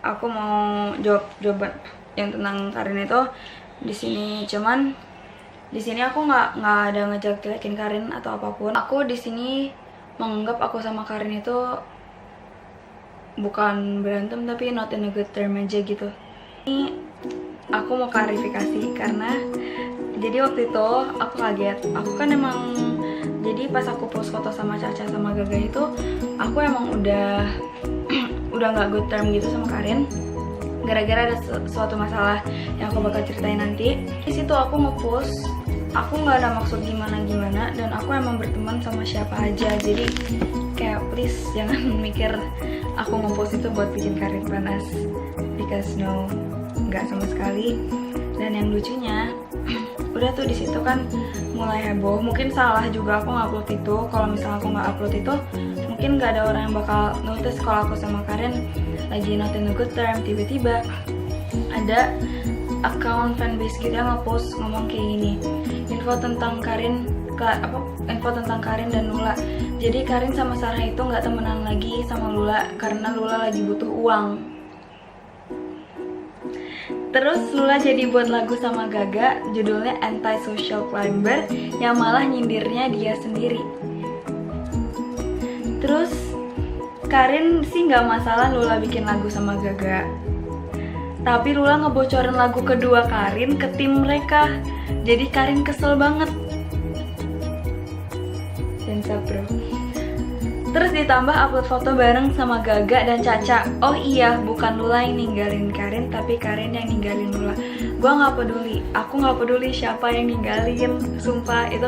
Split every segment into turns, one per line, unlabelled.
aku mau jawab jawaban yang tentang Karin itu di sini. Cuman di sini aku nggak ada ngejelek-jelekin Karin atau apapun. Aku di sini menganggap aku sama Karin itu bukan berantem, tapi not in a good term aja gitu. Ini aku mau klarifikasi karena jadi waktu itu aku kaget. Aku kan emang, jadi pas aku post foto sama Caca sama Gaga itu, aku emang udah nggak good term gitu sama Karin, gara-gara ada suatu masalah yang aku bakal ceritain nanti. Di situ aku ngepost, aku nggak ada maksud gimana-gimana, dan aku emang berteman sama siapa aja. Jadi kayak please jangan mikir aku ngepost itu buat bikin Karin panas, because no, nggak sama sekali. Dan yang lucunya udah tuh di situ kan mulai heboh. Mungkin salah juga aku ngupload itu. Kalau misalnya aku nggak upload itu, mungkin nggak ada orang yang bakal notice kalau aku sama Karin lagi not in a good term. Tiba-tiba ada account fanbase gitu yang ngepost ngomong kayak gini, info tentang Karin dan Lula. Jadi Karin sama Sarah itu nggak temenan lagi sama Lula karena Lula lagi butuh uang. Terus Lula jadi buat lagu sama Gaga, judulnya Anti-Social Climber, yang malah nyindirnya dia sendiri. Terus Karin sih nggak masalah Lula bikin lagu sama Gaga, tapi Lula ngebocorin lagu kedua Karin ke tim mereka. Jadi Karin kesel banget. Sensap bro. Terus ditambah upload foto bareng sama Gaga dan Caca. Oh iya, bukan Lula yang ninggalin Karin, tapi Karin yang ninggalin Lula. Gua nggak peduli, aku nggak peduli siapa yang ninggalin. Sumpah itu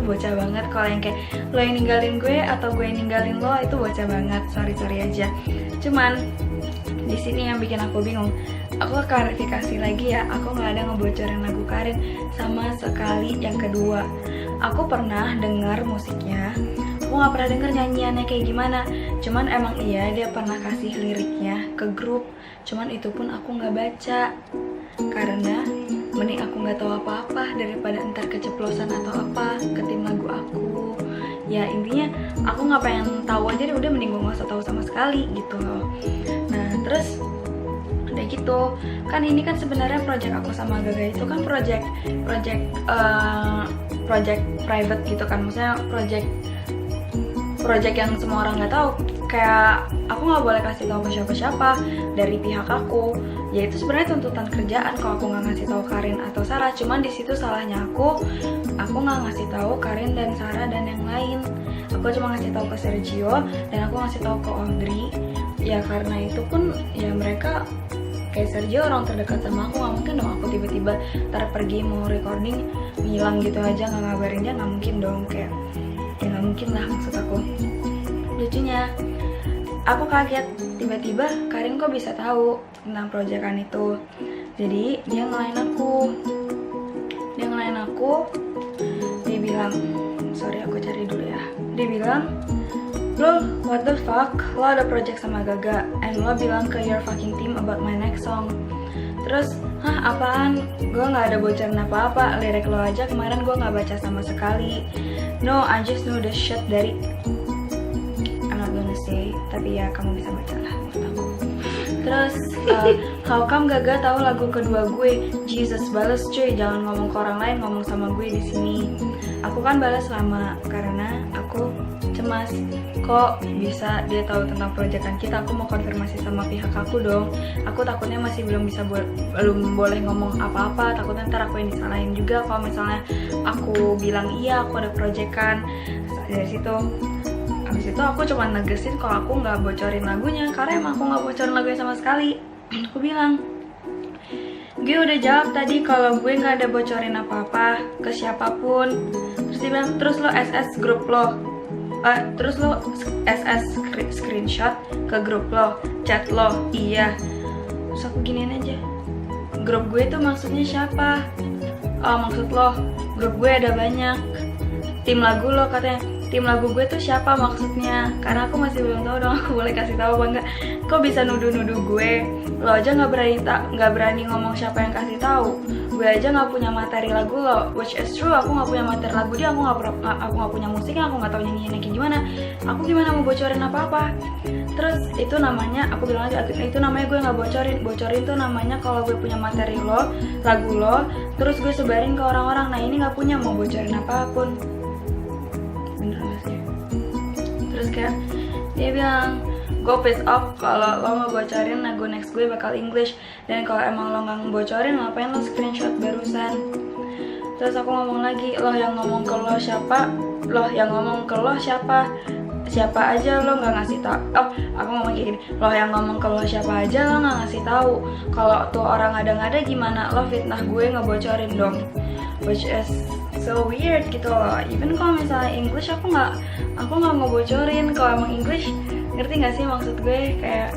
bocah banget. Kalau yang kayak lo yang ninggalin gue atau gue yang ninggalin lo, itu bocah banget. Sorry aja. Cuman di sini yang bikin aku bingung. Aku klarifikasi lagi ya, aku nggak ada ngebocorin lagu Karin sama sekali. Yang kedua, aku pernah dengar musiknya. Aku nggak pernah denger nyanyiannya kayak gimana. Cuman emang iya dia pernah kasih liriknya ke grup. Cuman itu pun aku nggak baca, karena mending aku nggak tahu apa-apa daripada ntar keceplosan atau apa ke tim lagu aku. Ya intinya aku nggak pengen tahu aja deh, udah mending gue nggak usah tahu sama sekali gitu loh. Nah terus udah gitu kan, ini kan sebenarnya project aku sama Gaga itu kan project private gitu kan. Maksudnya project yang semua orang nggak tahu. Kayak aku nggak boleh kasih tahu ke siapa-siapa dari pihak aku. Ya itu sebenarnya tuntutan kerjaan kalau aku nggak ngasih tahu Karin atau Sarah. Cuman di situ salahnya aku nggak ngasih tahu Karin dan Sarah dan yang lain. Aku cuma ngasih tahu ke Sergio dan aku ngasih tahu ke Audrey. Ya karena itu pun ya mereka kayak Sergio orang terdekat sama aku, nggak mungkin dong aku tiba-tiba ntar pergi mau recording ngilang gitu aja nggak ngabarin dia, nggak mungkin dong. Kayak ya nggak mungkin lah, maksud aku. Lucunya aku kaget tiba-tiba Karin kok bisa tahu tentang proyekan itu. Jadi dia ngelain aku, dia bilang, sorry aku cari dulu ya. Dia bilang, lo what the fuck, lo ada project sama Gaga and lo bilang ke your fucking team about my next song. Terus apaan, gue gak ada bocorin apa-apa, lirik lo aja kemarin gue gak baca sama sekali. No, I just know the shit dari, I'm not gonna say, tapi ya kamu bisa baca lah menurut aku. Terus how come Gaga tahu lagu kedua gue? Jesus, balas cuy, jangan ngomong ke orang lain, ngomong sama gue di sini. Aku kan balas lama karena aku cemas, kok bisa dia tahu tentang proyekan kita. Aku mau konfirmasi sama pihak aku dong. Aku takutnya masih belum boleh ngomong apa-apa, takutnya ntar aku yang disalahin juga kalau misalnya aku bilang iya aku ada proyekan. Dari situ abis itu aku cuma negesin kalau aku nggak bocorin lagunya, karena emang aku nggak bocorin lagunya sama sekali. Aku bilang, gue udah jawab tadi kalau gue nggak ada bocorin apa-apa ke siapapun. Terus dia bilang, terus lo SS grup lo, terus lo SS screenshot ke grup lo, chat lo, iya. Terus aku giniin aja, grup gue itu maksudnya siapa? Oh maksud lo, grup gue ada banyak, tim lagu lo katanya. tim lagu gue tuh siapa maksudnya, karena aku masih belum tahu dong. Aku boleh kasih tahu apa enggak? Kok bisa nuduh-nuduh gue? Lo aja nggak berani ngomong siapa yang kasih tahu. Gue aja nggak punya materi lagu lo, which is true. Aku nggak punya materi lagu dia, aku nggak punya musiknya, aku nggak tahu nyanyinya kayak gimana. Aku gimana mau bocorin apa-apa? Terus itu namanya, aku bilang aja, itu namanya gue nggak bocorin. Bocorin tuh namanya kalau gue punya materi lo, lagu lo, terus gue sebarin ke orang-orang. Nah ini nggak punya, mau bocorin apapun. Bener gak sih? Terus kayak dia bilang, go piss off kalau lo mau bocorin lagu next gue bakal English. Dan kalau emang lo nggak ngebocorin, ngapain lo screenshot barusan? Terus aku ngomong lagi, lo yang ngomong ke lo siapa? Lo yang ngomong ke lo siapa? Siapa aja lo nggak ngasih tahu? Oh, aku ngomong kayak gini, lo yang ngomong ke lo siapa aja lo nggak ngasih tahu. Kalau tuh orang ada gimana? Lo fitnah gue ngebocorin dong, which is so weird gitu loh. Even kalau misalnya English aku nggak ngebocorin. Kalau emang English, ngerti nggak sih maksud gue? Kayak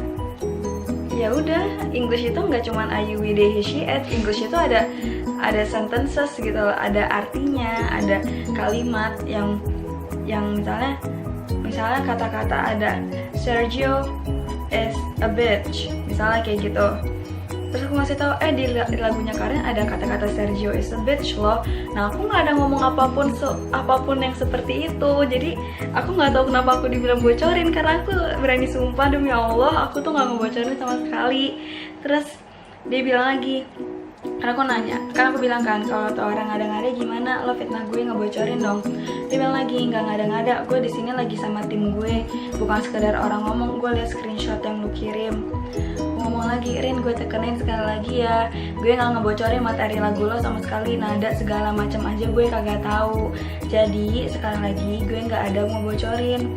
ya udah, English itu nggak cuman ayu wide he she it. English itu ada sentences gitu loh, ada artinya, ada kalimat yang misalnya kata-kata ada Sergio is a bitch, misalnya kayak gitu. Terus aku ngasih tahu, di lagunya Karen ada kata-kata Sergio is a bitch loh. Nah aku nggak ada ngomong apapun yang seperti itu. Jadi aku nggak tahu kenapa aku dibilang bocorin, karena aku berani sumpah demi Allah aku tuh nggak ngebocorin sama sekali. Terus dia bilang lagi, karena aku nanya, kan aku bilang kan kalau tuh orang ngada-ngada gimana, lo fitnah gue ngebocorin dong. Dia bilang lagi, nggak ngada-ngada, gue di sini lagi sama tim gue, bukan sekedar orang ngomong. Gue liat screenshot yang lu kirim. Ngomong lagi, Rin, gue tekenin sekali lagi ya, gue nggak ngebocorin materi lagu lo sama sekali, nada segala macam aja gue kagak tahu. Jadi sekali lagi gue nggak ada mau bocorin.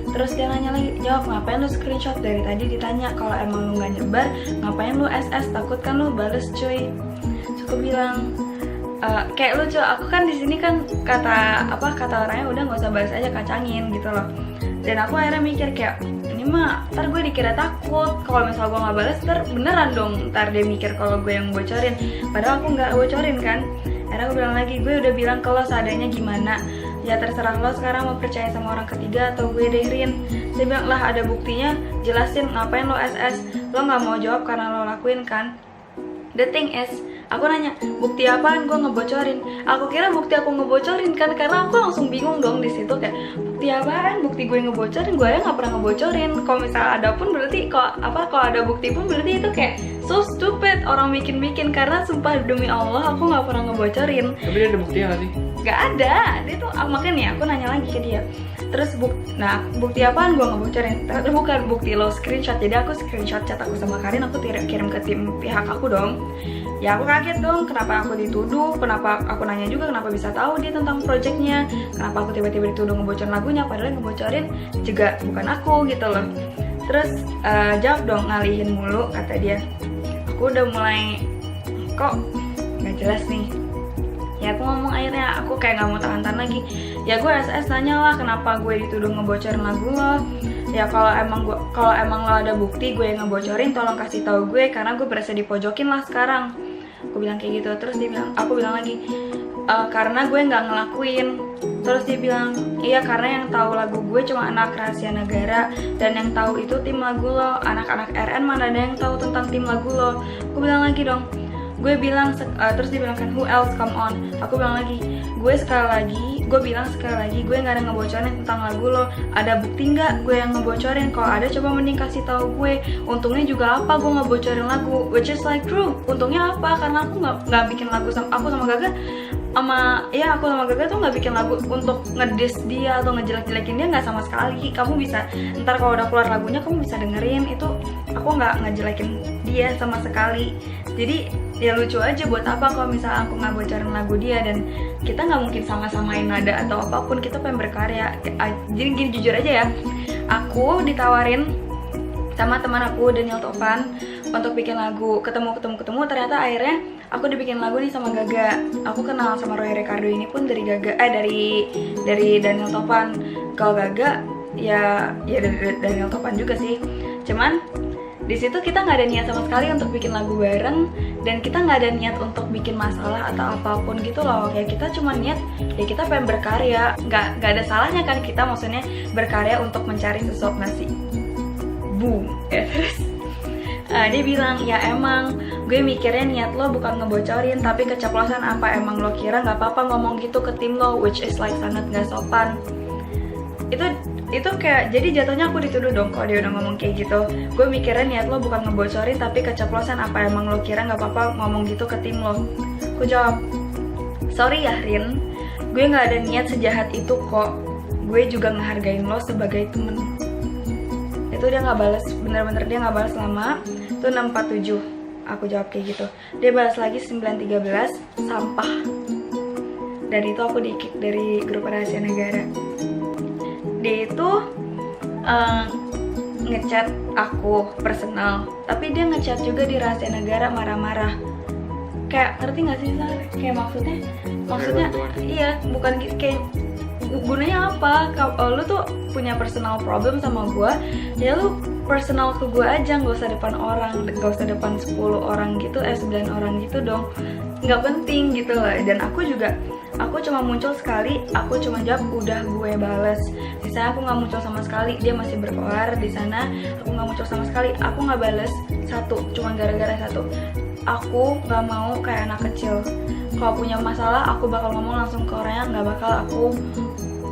Terus dia nanya lagi, jawab, ngapain lu screenshot? Dari tadi ditanya, kalau emang lu nggak nyebar, ngapain lu SS? Takut kan lu bales cuy. Aku bilang, kayak lucu, aku kan di sini kan kata orangnya udah nggak usah balas aja, kacangin gitu loh. Dan aku akhirnya mikir kayak, ini mah ntar gue dikira takut kalau misal gue nggak balas, ntar beneran dong ntar dia mikir kalau gue yang bocorin, padahal aku nggak bocorin kan. Akhirnya aku bilang lagi, gue udah bilang kalau seadanya gimana, ya terserah lo sekarang mau percaya sama orang ketiga atau gue Rin. Dia bilang, lah ada buktinya, jelasin, ngapain lo SS? Lo nggak mau jawab karena lo lakuin kan. The thing is, aku nanya, bukti apaan gue ngebocorin? Aku kira bukti aku ngebocorin kan, karena aku langsung bingung dong di situ kayak, bukti apaan? Bukti gue ngebocorin? Gue aja nggak pernah ngebocorin. Kalau misalnya ada pun berarti kalau ada bukti pun berarti itu kayak so stupid, orang bikin-bikin. Karena sumpah demi Allah aku nggak pernah ngebocorin.
Tapi dia ada buktinya nggak sih?
Gak ada. Dia tuh makanya aku nanya lagi ke dia. Terus bukti apaan gue ngebocorin? Bukan bukti lo screenshot. Jadi aku screenshot chat aku sama Karin, aku kirim ke tim pihak aku dong. Ya aku kaget dong, kenapa aku dituduh, kenapa aku nanya juga kenapa bisa tahu dia tentang projectnya, kenapa aku tiba-tiba dituduh ngebocorin lagunya, padahal yang ngebocorin juga bukan aku gitu loh. Terus jawab dong, ngalihin mulu, kata dia. Aku udah mulai, kok gak jelas nih. Ya aku ngomong akhirnya, aku kayak gak mau tahan-tahan lagi. Ya gue SS nanya lah, kenapa gue dituduh ngebocorin lagu lo. Ya kalau emang lo ada bukti gue yang ngebocorin, tolong kasih tahu gue, karena gue berasa dipojokin lah sekarang. Aku bilang kayak gitu. Terus aku bilang lagi, karena gue nggak ngelakuin. Terus dia bilang, iya karena yang tahu lagu gue cuma anak rahasia negara, dan yang tahu itu tim lagu lo. Anak-anak RN mana ada yang tahu tentang tim lagu lo. Aku bilang lagi dong, gue bilang, terus dia bilang kan, who else, come on. Aku bilang lagi, gue bilang sekali lagi, gue nggak ada ngebocorin tentang lagu lo. Ada bukti nggak gue yang ngebocorin? Kalau ada coba mending kasih tahu gue. Untungnya juga apa gue ngebocorin lagu, which is like true. Untungnya apa? Karena aku nggak bikin lagu aku sama Gaga tuh nggak bikin lagu untuk ngediss dia atau ngejelek-jelekin dia, nggak sama sekali. Kamu bisa ntar kalau udah keluar lagunya kamu bisa dengerin itu, aku nggak ngejelekin dia sama sekali. Jadi ya lucu aja, buat apa kalau misalnya aku nggak bocorin lagu dia, dan kita nggak mungkin sama-samain nada atau apapun, kita pengen berkarya. Jadi gini, jujur aja ya, aku ditawarin sama teman aku Daniel Topan untuk bikin lagu, ketemu ternyata akhirnya aku dibikin lagu nih sama Gaga. Aku kenal sama Roy Ricardo ini pun dari Gaga, dari Daniel Topan. Kalau Gaga ya dari Daniel Topan juga sih. Cuman Di situ kita nggak ada niat sama sekali untuk bikin lagu bareng, dan kita nggak ada niat untuk bikin masalah atau apapun gitu loh. Kayak kita cuma niat ya kita pengen berkarya, nggak ada salahnya kan kita maksudnya berkarya untuk mencari sesuap nasi. Boom. Ya, terus dia bilang ya emang gue mikirnya niat lo bukan ngebocorin tapi keceplosan, apa emang lo kira nggak apa-apa ngomong gitu ke tim lo, which is like sangat nggak sopan. Itu kayak jadi jatuhnya aku dituduh dong kalau dia udah ngomong kayak gitu. Gue mikirnya niat lo bukan ngebocorin tapi keceplosan, apa emang lo kira nggak apa-apa ngomong gitu ke tim lo. Aku jawab, sorry ya Rin, gue nggak ada niat sejahat itu kok, gue juga ngehargain lo sebagai temen. Itu dia nggak balas, bener-bener dia nggak balas lama. Itu 647 aku jawab kayak gitu. Dia balas lagi 913, sampah. Dan itu aku di-kick dari grup Rahasia Negara. Dia itu ngechat aku personal, tapi dia ngechat juga di Rahasia Negara marah-marah. Kayak ngerti nggak sih Sar? Kayak maksudnya iya, bukan kayak gunanya apa? Kalau lu tuh punya personal problem sama gue, ya lu personal ke gue aja, nggak usah depan orang, nggak usah depan 10 orang gitu, 9 orang gitu dong, nggak penting gitu loh. Dan aku cuma muncul sekali, aku cuma jawab udah gue bales. Sisanya aku nggak muncul sama sekali, dia masih berkoar di sana. Aku nggak muncul sama sekali, aku nggak bales satu, cuma gara-gara satu. Aku nggak mau kayak anak kecil. Kalau punya masalah, aku bakal ngomong langsung ke orangnya, nggak bakal aku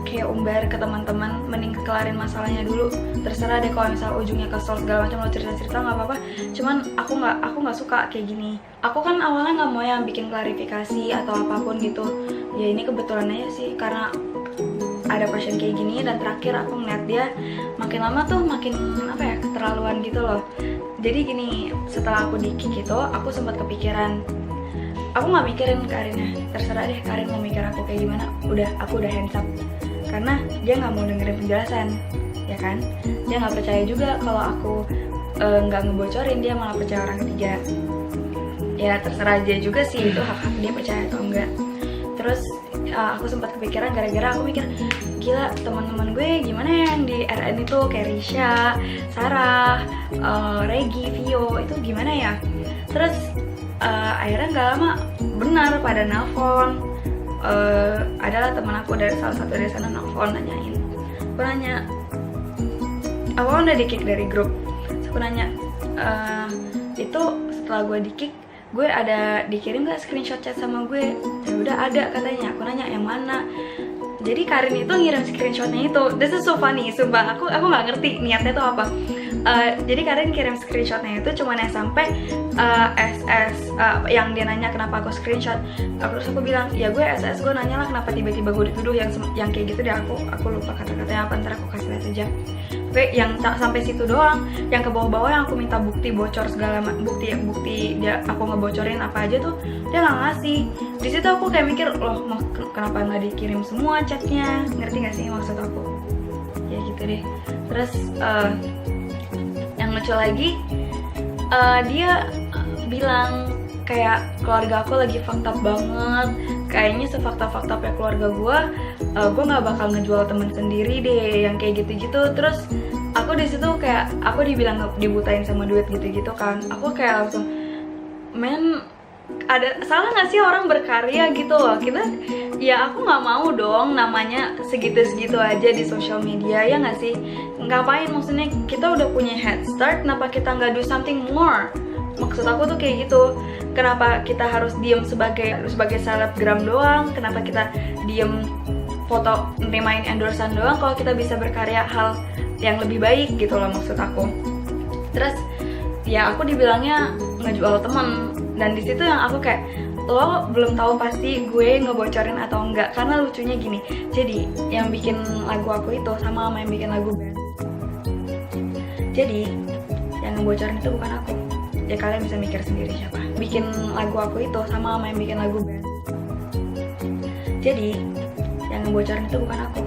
kayak umbar ke teman-teman. Mending kelarin masalahnya dulu. Terserah deh kalau misal ujungnya kesel segala macam, lo cerita-cerita nggak apa-apa. Cuman aku nggak suka kayak gini. Aku kan awalnya nggak mau yang bikin klarifikasi atau apapun gitu. Ya ini kebetulan aja sih karena ada passion kayak gini, dan terakhir aku ngeliat dia makin lama tuh makin apa ya, keterlaluan gitu loh. Jadi gini, setelah aku di-kick itu, aku sempat kepikiran, aku nggak mikirin Karinnya, terserah deh Karin mau mikir aku kayak gimana. Aku udah hands up, karena dia nggak mau dengerin penjelasan, ya kan? Dia nggak percaya juga kalau aku nggak ngebocorin, dia malah percaya orang ketiga. Ya terserah dia juga sih, itu hak dia percaya atau enggak. Terus aku sempat kepikiran gara-gara aku mikir, gila teman-teman gue gimana ya yang di RN itu kayak Risha, Sarah, Regi, Vio, itu gimana ya? Terus akhirnya nggak lama benar pada nelfon. Adalah teman aku dari salah satu dari sana nelfon nanyain. Aku nanya, aku udah di-kick dari grup. Terus aku nanya, itu setelah gue di-kick, gue ada dikirim gak screenshot chat sama gue? Ya udah ada katanya. Aku nanya yang mana. Jadi Karin itu ngirim screenshotnya itu. This is so funny, sumpah aku nggak ngerti niatnya itu apa. Jadi Karin kirim screenshotnya itu cuman yang sampai SS yang dia nanya kenapa aku screenshot. Terus aku bilang ya gue SS, gue nanya lah kenapa tiba-tiba gue dituduh yang kayak gitu deh. Aku lupa kata-katanya apa, ntar aku kasih lihat aja. Oke, yang sampai situ doang. Yang ke bawah-bawah yang aku minta bukti bocor segala bukti dia aku ngebocorin apa aja tuh dia nggak ngasih. Di situ aku kayak mikir, loh kenapa nggak dikirim semua chatnya? Ngerti nggak sih maksud aku? Ya gitu deh. Terus yang lucu lagi, dia bilang kayak keluarga aku lagi fucked up banget. Kayaknya sefakta-fakta ya keluarga gue nggak bakal ngejual temen sendiri deh yang kayak gitu-gitu. Terus aku di situ kayak aku dibilang dibutain sama duit gitu-gitu kan. Aku kayak langsung, men, ada salah nggak sih orang berkarya gitu loh? Kita ya aku nggak mau dong namanya segitu-segitu aja di sosial media, ya nggak sih? Ngapain, maksudnya kita udah punya head start, kenapa kita nggak do something more? Maksud aku tuh kayak gitu. Kenapa kita harus diem sebagai selebgram doang? Kenapa kita diem foto nerimain endorsean doang kalau kita bisa berkarya hal yang lebih baik gitu loh maksud aku. Terus ya aku dibilangnya ngejual temen, dan di situ yang aku kayak, lo belum tahu pasti gue ngebocorin atau enggak. Karena lucunya gini, jadi yang bikin lagu aku itu sama yang bikin lagu band. Jadi yang ngebocorin itu bukan aku. Ya kalian bisa mikir sendiri siapa. Bikin lagu aku itu sama yang bikin lagu band. Jadi yang ngebocorin itu bukan aku.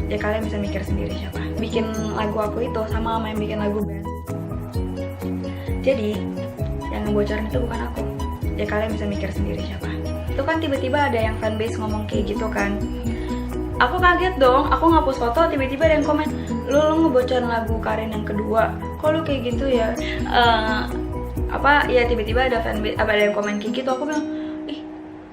Ya kalian bisa mikir sendiri siapa. Bikin lagu aku itu sama yang bikin lagu band. Jadi yang ngebocorin itu bukan aku. Ya kalian bisa mikir sendiri siapa. Itu kan tiba-tiba ada yang fanbase ngomong kayak gitu kan. Aku kaget dong, aku ngapus foto, tiba-tiba ada yang komen, lu ngebocorin lagu Karin yang kedua. kok lu kayak gitu ya, ya tiba-tiba ada fanbase, ada yang komen kayak gitu. Aku bilang, ih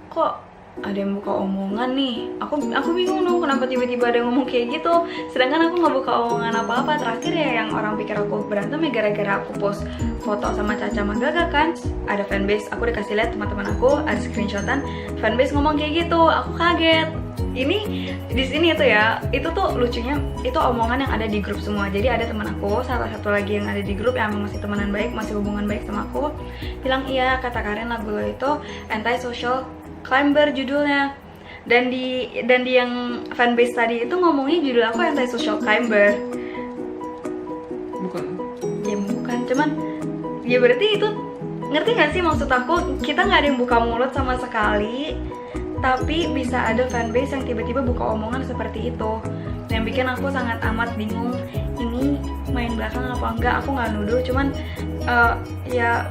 kok ada yang buka omongan nih. Aku bingung dong kenapa tiba-tiba ada yang ngomong kayak gitu, sedangkan aku nggak buka omongan apa-apa. Terakhir ya yang orang pikir aku berantem ya gara-gara aku post foto sama Caca sama Gaga kan. Ada fanbase, aku dikasih lihat teman-teman aku, ada screenshotan fanbase ngomong kayak gitu. Aku kaget. Ini di sini itu ya, itu tuh lucunya, itu omongan yang ada di grup semua. Jadi ada teman aku, salah satu lagi yang ada di grup yang masih temenan baik, masih hubungan baik sama aku, bilang iya kata Karin lagu lo itu anti-social climber judulnya. Dan di yang fanbase tadi itu ngomongnya judul aku anti-social climber.
Bukan.
Ya bukan, cuman ya berarti itu, ngerti gak sih maksud aku? Kita nggak ada yang buka mulut sama sekali, tapi bisa ada fanbase yang tiba-tiba buka omongan seperti itu, yang bikin aku sangat amat bingung. Ini main belakang apa enggak? Aku nggak nuduh, cuman ya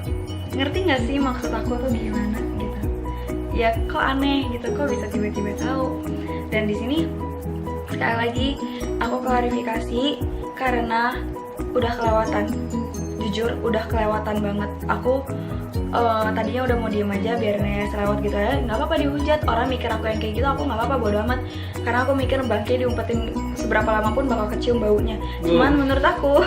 ngerti nggak sih maksud aku tuh gimana gitu? Ya kok aneh gitu, kok bisa tiba-tiba tahu. Dan di sini sekali lagi aku klarifikasi karena udah kelewatan, jujur udah kelewatan banget. Aku tadinya udah mau diem aja biar selewat gitu ya, nggak apa-apa dihujat, orang mikir aku yang kayak gitu, aku nggak apa-apa, bodo amat. Karena aku mikir bangke diumpetin seberapa lama pun bakal kecium baunya. Cuman menurut aku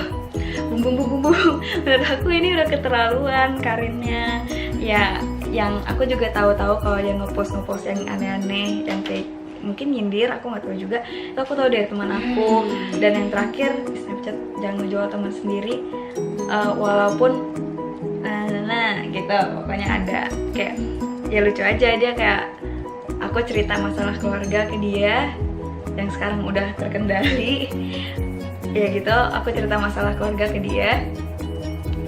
bumbu menurut aku ini udah keterlaluan. Karinnya ya, yang aku juga tahu-tahu kalau dia ngepost yang aneh-aneh dan kayak mungkin nyindir, aku nggak tahu juga. Itu aku tahu dari teman aku. Dan yang terakhir di Snapchat, jangan ngejual teman sendiri, walaupun gitu, pokoknya ada kayak ya lucu aja. Dia kayak, aku cerita masalah keluarga ke dia yang sekarang udah terkendali ya gitu, aku cerita masalah keluarga ke dia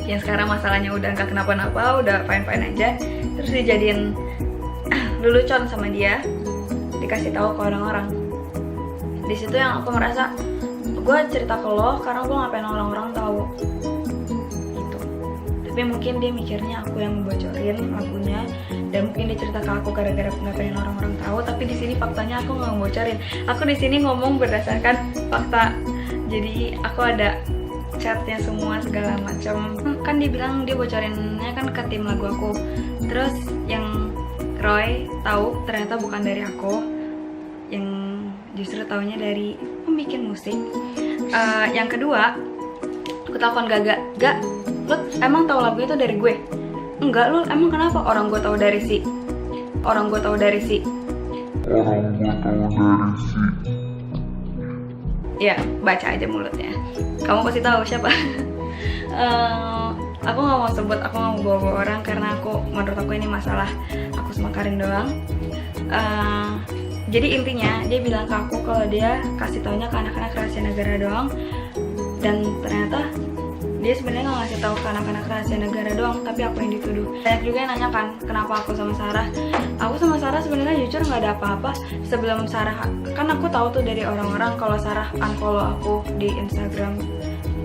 yang sekarang masalahnya udah nggak kenapa-napa, udah fine-fine aja. Terus dijadiin lelucon sama dia, dikasih tahu ke orang-orang. Di situ yang aku merasa, gue cerita ke lo karena gue nggak pengen orang-orang tahu. Tapi mungkin dia mikirnya aku yang bocorin lagunya, dan mungkin dia cerita ke aku gara-gara nggak pengen orang-orang tahu. Tapi di sini faktanya aku nggak bocorin. Aku di sini ngomong berdasarkan fakta. Jadi aku ada chatnya semua segala macam. Kan dia bilang dia bocorinnya kan ke tim lagu aku. Terus yang Roy tahu ternyata bukan dari aku, yang justru taunya dari pembikin musik. Yang kedua, aku telepon Gaga, Gak, lu emang tahu lagu itu dari gue? Enggak, lu emang kenapa? Orang gue tahu dari si. Ya, baca aja mulutnya. Kamu pasti tahu siapa. Aku nggak mau sebut, aku nggak mau bawa orang karena menurut aku ini masalah aku sama Karin doang. Jadi intinya dia bilang ke aku kalau dia kasih taunya ke anak-anak rahasia negara doang, dan ternyata dia sebenarnya nggak ngasih tahu ke anak-anak rahasia negara doang, tapi aku yang dituduh. Banyak juga yang nanya kan kenapa aku sama Sarah. Aku sama Sarah sebenarnya jujur nggak ada apa-apa. Sebelum Sarah, kan aku tahu tuh dari orang-orang kalau Sarah unfollow aku di Instagram,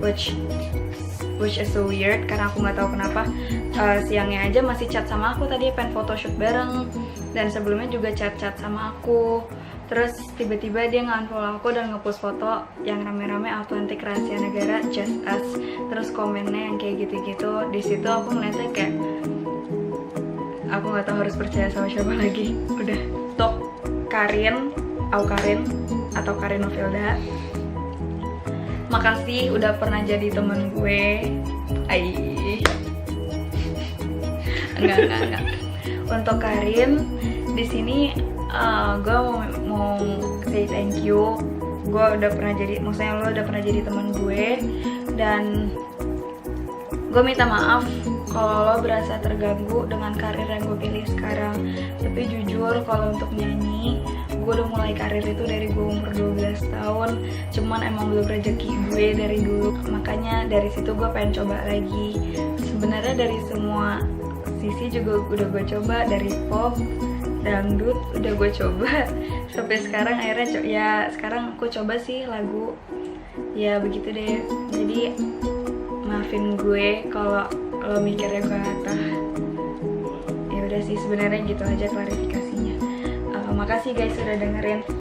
which is so weird karena aku nggak tahu kenapa. Siangnya aja masih chat sama aku, tadi pengen photoshoot bareng, dan sebelumnya juga chat sama aku. Terus tiba-tiba dia nge-unfollow aku dan nge-post foto yang rame-rame authentic rahasia negara, just us. Terus komennya yang kayak gitu-gitu. Di situ aku ngeliatnya kayak, aku nggak tahu harus percaya sama siapa lagi. Udah, stop. Karin atau Karin Novilda, makasih udah pernah jadi temen gue. Enggak. Untuk Karin di sini gue mau say thank you. Gue udah pernah jadi, maksudnya lo udah pernah jadi teman gue, dan gue minta maaf kalau lo berasa terganggu dengan karir yang gue pilih sekarang. Tapi jujur kalau untuk nyanyi, gue udah mulai karir itu dari gue umur 12 tahun. Cuman emang belum rezeki gue dari dulu, makanya dari situ gue pengen coba lagi. Sebenarnya dari semua sisi juga udah gue coba, dari pop, dangdut udah gue coba, sampai sekarang akhirnya ya sekarang aku coba sih lagu. Ya begitu deh. Jadi maafin gue kalau lo mikirnya gue latah. Ya udah sih, sebenarnya gitu aja klarifikasinya. Makasih guys udah dengerin.